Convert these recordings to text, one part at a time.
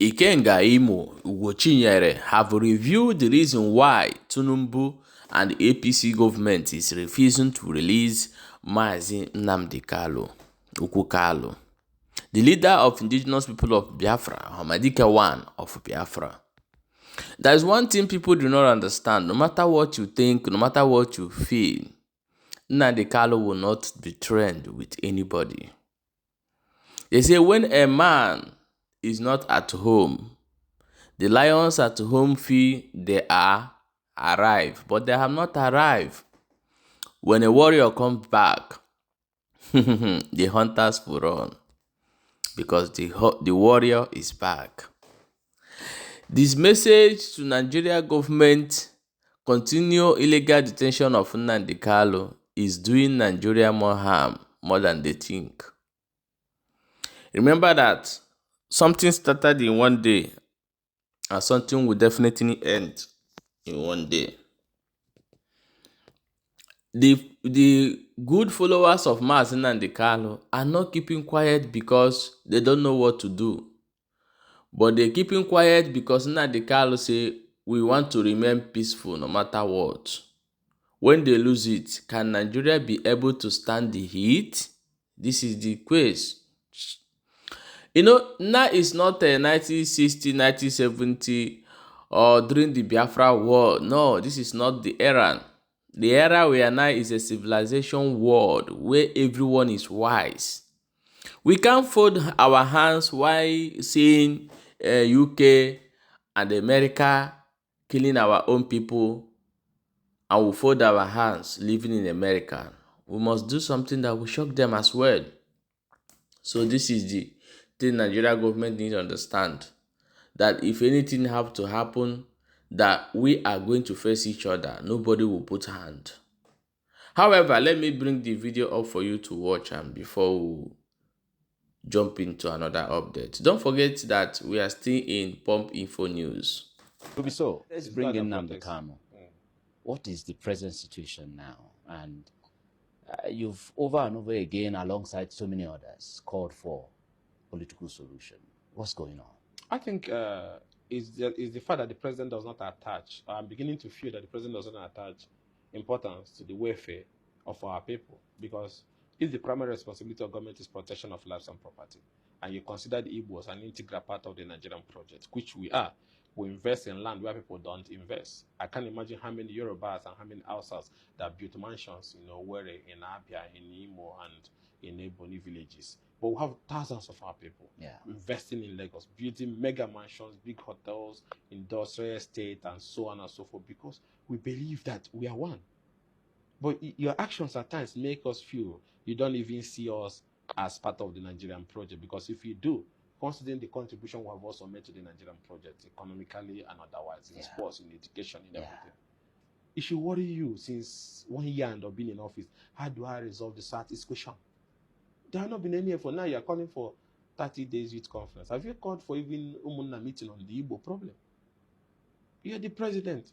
Ikenga Imo Ugochinyere have reviewed the reason why Tinubu and the APC government is refusing to release Mazi Nnamdi Kanu, the leader of indigenous people of Biafra, Hamadike one of Biafra. There is one thing people do not understand. No matter what you think, no matter what you feel, Nnamdi Kanu will not be threatened with anybody. They say when a man is not at home, the lions at home feel they are arrived, but they have not arrived. When a warrior comes back, the hunters will run because the warrior is back. This message to Nigeria government: continue illegal detention of Nnamdi Kanu is doing Nigeria more harm more than they think. Remember that something started in one day and something will definitely end in one day. The good followers of Mazi Nnamdi Kanu are not keeping quiet because they don't know what to do. But they're keeping quiet because Nnamdi Kanu say, we want to remain peaceful no matter what. When they lose it, can Nigeria be able to stand the heat? This is the question. You know, now it's not 1960, 1970, or during the Biafra war. No, this is not the era. The era we are now is a civilization world where everyone is wise. We can't fold our hands while seeing UK and America killing our own people, and we fold our hands living in America. We must do something that will shock them as well. So this is the thing Nigeria government needs to understand, that if anything have to happen, that we are going to face each other. Nobody will put hand. However, let me bring the video up for you to watch and before we jump into another update. Don't forget that we are still in Pump Info News. So let's bring in Nnamdi Kanu. What is the present situation now? And you've over and over again, alongside so many others, called for political solution. What's going on? I think is the fact that the president does not attach. I'm beginning to feel that the president does not attach importance to the welfare of our people, because if the primary responsibility of government is protection of lives and property, and you consider the Igbo as an integral part of the Nigerian project, which we are, we invest in land where people don't invest. I can't imagine how many Yorubas and how many Hausas that built mansions, where in Abia, in Imo, and in Ebony villages. But we have thousands of our people investing in Lagos, building mega mansions, big hotels, industrial estate, and so on and so forth, because we believe that we are one. But your actions at times make us feel you don't even see us as part of the Nigerian project, because if you do, considering the contribution we have also made to the Nigerian project, economically and otherwise, in sports, in education, in everything, it should worry you since 1 year and of being in office. How do I resolve the Southeast question? There have not been any effort. Now you're calling for 30 days youth conference. Have you called for even Umunna meeting on the Igbo problem? You're the president,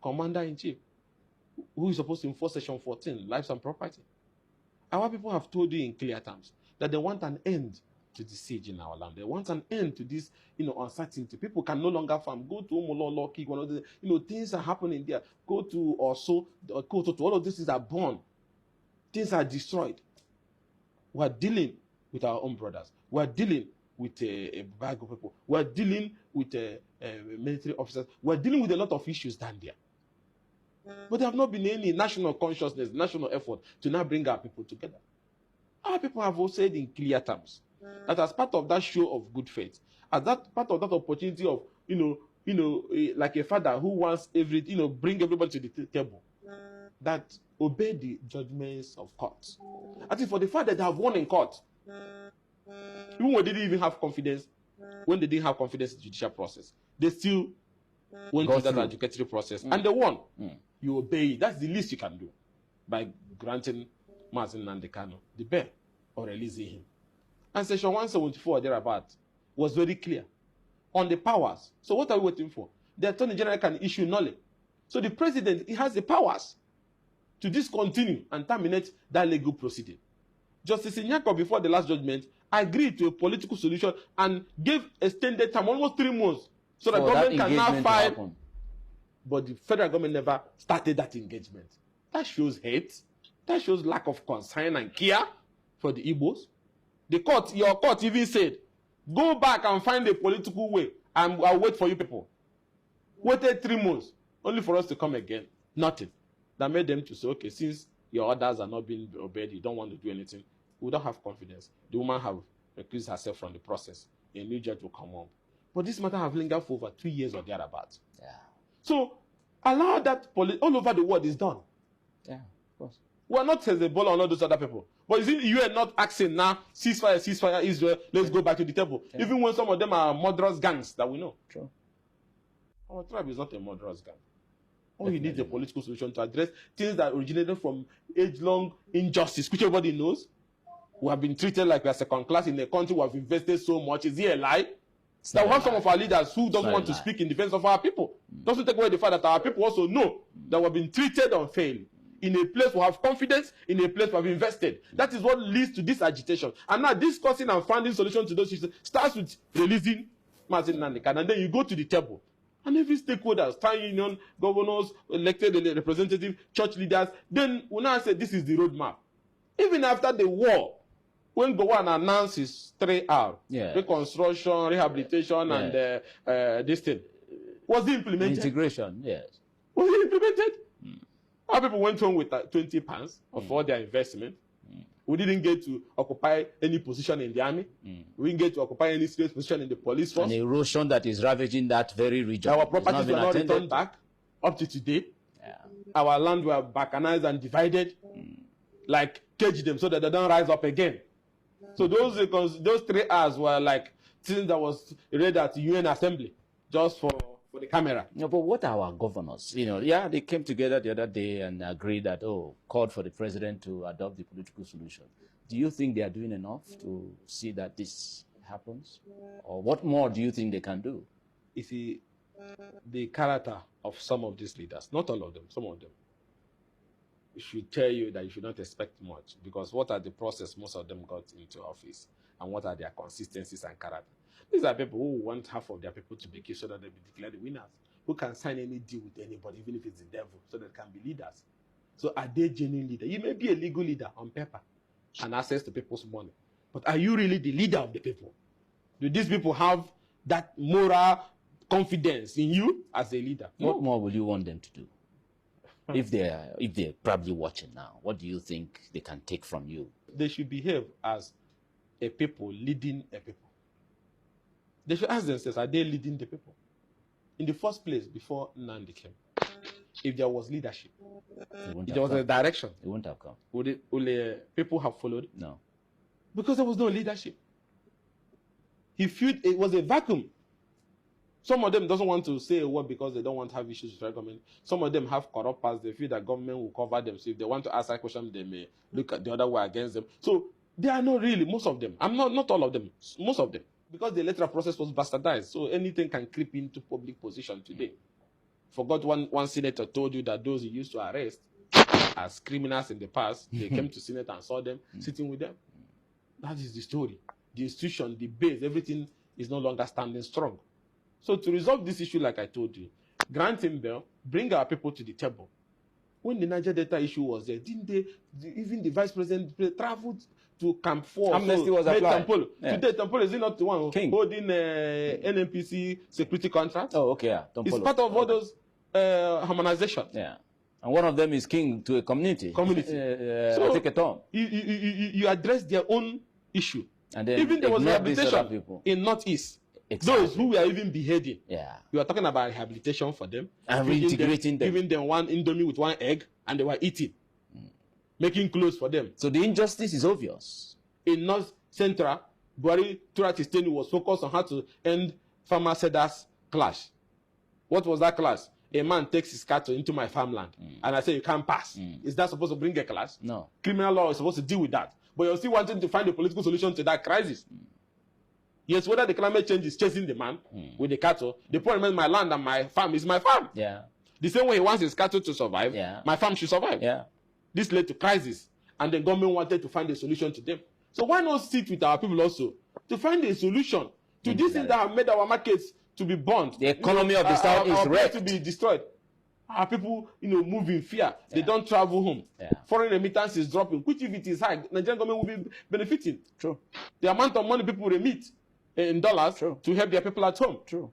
commander-in-chief, who is supposed to enforce Section 14, lives and property. Our people have told you in clear terms that they want an end to the siege in our land. They want an end to this, uncertainty. People can no longer farm. Go to Umulolo, Kik, one of the, things are happening there. Go to also, go to all of these things are born. Things are destroyed. We're dealing with our own brothers. We're dealing with a bag of people. We're dealing with military officers. We're dealing with a lot of issues down there. But there have not been any national consciousness, national effort to now bring our people together. Our people have also said in clear terms that as part of that show of good faith, as that part of that opportunity of, like a father who wants bring everybody to the table, that obey the judgments of courts. I think for the fact that they have won in court, even when they didn't even have confidence, when they didn't have confidence in the judicial process, they still went through that adjudicatory process and they won. You obey it. That's the least you can do by granting Mazi Nnamdi Kanu the bail or releasing him. And Section 174 thereabout was very clear on the powers. So what are we waiting for? The Attorney General can issue nullity. So the president, he has the powers to discontinue and terminate that legal proceeding. Justice Inyako, before the last judgment, agreed to a political solution and gave extended time, almost 3 months, so that For government that can now engagement to file. happen. But the federal government never started that engagement. That shows hate. That shows lack of concern and care for the Igbos. The court, your court even said, go back and find a political way and I'll wait for you people. Waited 3 months only for us to come again. Nothing. That made them to say, okay, since your orders are not being obeyed, you don't want to do anything, we don't have confidence. The woman have recused herself from the process. A new judge will come up. But this matter have lingered for over 2 years or thereabouts. Yeah. So allow that all over the world is done. Yeah, of course. We are not Hezbollah on all those other people. But is it you are not asking now, ceasefire, Israel, let's go back to the table. Yeah. Even when some of them are murderous gangs that we know. True. Our tribe is not a murderous gang. All you need is a political solution to address things that originated from age-long injustice, which everybody knows. We have been treated like we are second class in a country we have invested so much. Is it a lie? That we have some of our leaders who doesn't want to speak in defense of our people. Doesn't take away the fact that our people also know that we have been treated unfairly. In a place we have confidence, in a place we have invested. That is what leads to this agitation. And now discussing and finding solutions to those issues starts with releasing Mazi Nnamdi Kanu, and then you go to the table. And every stakeholder, town union, governors, elected representatives, church leaders, then we now say this is the roadmap. Even after the war, when Gowon announces 3R, reconstruction, rehabilitation, and this thing, was it implemented? Integration, yes. Was it implemented? Our people went home with 20 pounds of all their investment. We didn't get to occupy any position in the army. We didn't get to occupy any serious position in the police force. An erosion that is ravaging that very region. Our properties were not returned back up to today. Yeah. Our land were balkanized and divided, like cage them so that they don't rise up again. So those 3 hours were like things that was read at the UN Assembly just for the camera. No, but what are our governors? You know, yeah, they came together the other day and agreed that, called for the president to adopt the political solution. Do you think they are doing enough to see that this happens? Or what more do you think they can do? You see, the character of some of these leaders, not all of them, some of them, should tell you that you should not expect much, because what are the process most of them got into office, and what are their consistencies and character? These are people who want half of their people to be killed so that they be declared the winners, who can sign any deal with anybody, even if it's the devil, so that they can be leaders. So are they genuine leaders? You may be a legal leader on paper and access to people's money, but are you really the leader of the people? Do these people have that moral confidence in you as a leader? What more will you want them to do? If they're probably watching now, what do you think they can take from you? They should behave as a people leading a people. They should ask themselves, are they leading the people? In the first place, before Nnamdi came, if there was leadership, if there was a direction, it wouldn't have come. Would people have followed? No. Because there was no leadership. He felt it was a vacuum. Some of them doesn't want to say a word because they don't want to have issues with the government. Some of them have corrupt past. They feel that government will cover them. So if they want to ask that question, they may look at the other way against them. So they are not really, most of them. I'm not all of them, most of them. Because the electoral process was bastardized. So anything can creep into public position today. Forgot one senator told you that those he used to arrest as criminals in the past, they came to Senate and saw them sitting with them. That is the story. The institution, the base, everything is no longer standing strong. So to resolve this issue, like I told you, grant him bail, bring our people to the table. When the Niger Delta issue was there, didn't they, even the vice president traveled to Camp 4. Amnesty was applied. Yeah. Today, Tampolo is not the one holding NNPC security contract. Oh, okay, yeah. It's part of all those harmonization. Yeah. And one of them is king to a community. So take a turn. You address their own issue. And then even there was rehabilitation in Northeast. Exactly. Those who were even beheading. Yeah. You are talking about rehabilitation for them. And reintegrating them. Giving them one indomie with one egg, and they were eating. Making clothes for them. So the injustice is obvious. In North Central, Buhari throughout his tenure was focused on how to end farmer-sellers clash. What was that clash? A man takes his cattle into my farmland, and I say you can't pass. Is that supposed to bring a clash? No. Criminal law is supposed to deal with that. But you're still wanting to find a political solution to that crisis. Yes, whether the climate change is chasing the man with the cattle, the point is my land and my farm is my farm. Yeah. The same way he wants his cattle to survive, my farm should survive. Yeah. This led to crisis, and the government wanted to find a solution to them. So why not sit with our people also to find a solution to these things that have made our markets to be burnt? The economy of the South is wrecked. To be destroyed. Our people, move in fear. They don't travel home. Foreign remittance is dropping, which if it is high, Nigerian government will be benefiting. True. The amount of money people remit in dollars to help their people at home. True.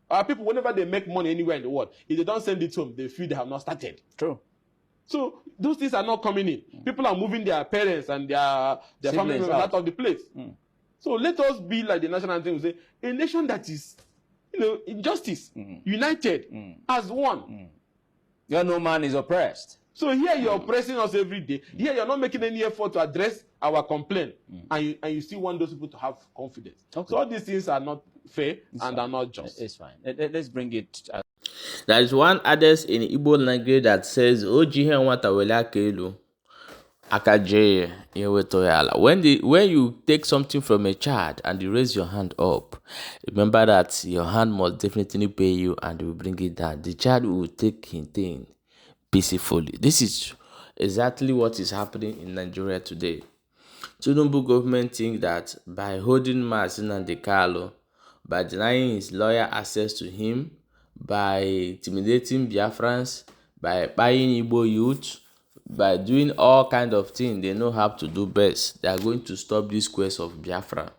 Our people, whenever they make money anywhere in the world, if they don't send it home, they feel they have not started. True. So those things are not coming in. People are moving their parents and their family members out of the place. So let us be like the national anthem will say, a nation that is, in justice, united as one. Where no man is oppressed. So here you're oppressing us every day. Here you're not making any effort to address our complaint. And you still want those people to have confidence. Okay. So all these things are not fair and are not just. It's fine. Let's bring it. There is one adage in Igbo language that says, "Oji he nwata wele aka elu, aka jee ya eweto ya ala." When you take something from a child and you raise your hand up, remember that your hand must definitely pay you and you will bring it down. The child will take his thing peacefully. This is exactly what is happening in Nigeria today. Tinubu government think that by holding Mazi Nnamdi Kanu, by denying his lawyer access to him, by intimidating Biafrans, by buying Igbo youth, by doing all kind of things they know how to do best, they are going to stop this quest of Biafra.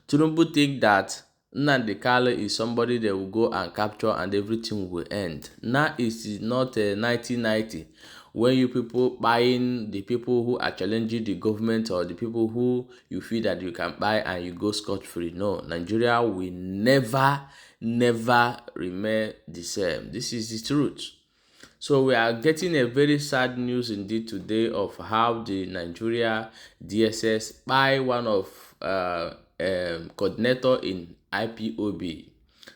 Tinubu think that Nnamdi Kanu is somebody they will go and capture and everything will end. Now it is not 1990 when you people buying the people who are challenging the government or the people who you feel that you can buy and you go scot-free. No, Nigeria will never remain the same. This is the truth. So we are getting a very sad news indeed today of how the Nigeria DSS by one of coordinator in IPOB.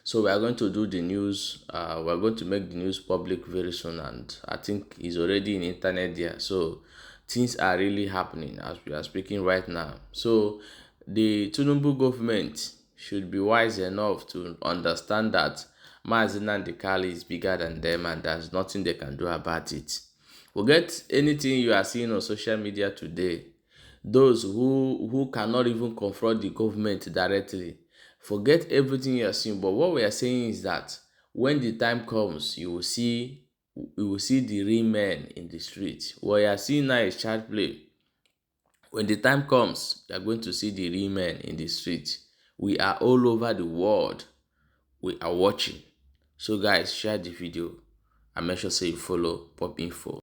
So we are going to do the news. We are going to make the news public very soon, and I think it's already in internet there. So things are really happening as we are speaking right now. So the Tinubu government should be wise enough to understand that Mazi Nnamdi Kanu is bigger than them and there's nothing they can do about it. Forget anything you are seeing on social media today. Those who cannot even confront the government directly, forget everything you are seeing. But what we are saying is that when the time comes, you will see the real men in the street. What you are seeing now is child play. When the time comes, you are going to see the real men in the street. We are all over the world. We are watching. So guys, share the video and make sure say you follow Pop Info.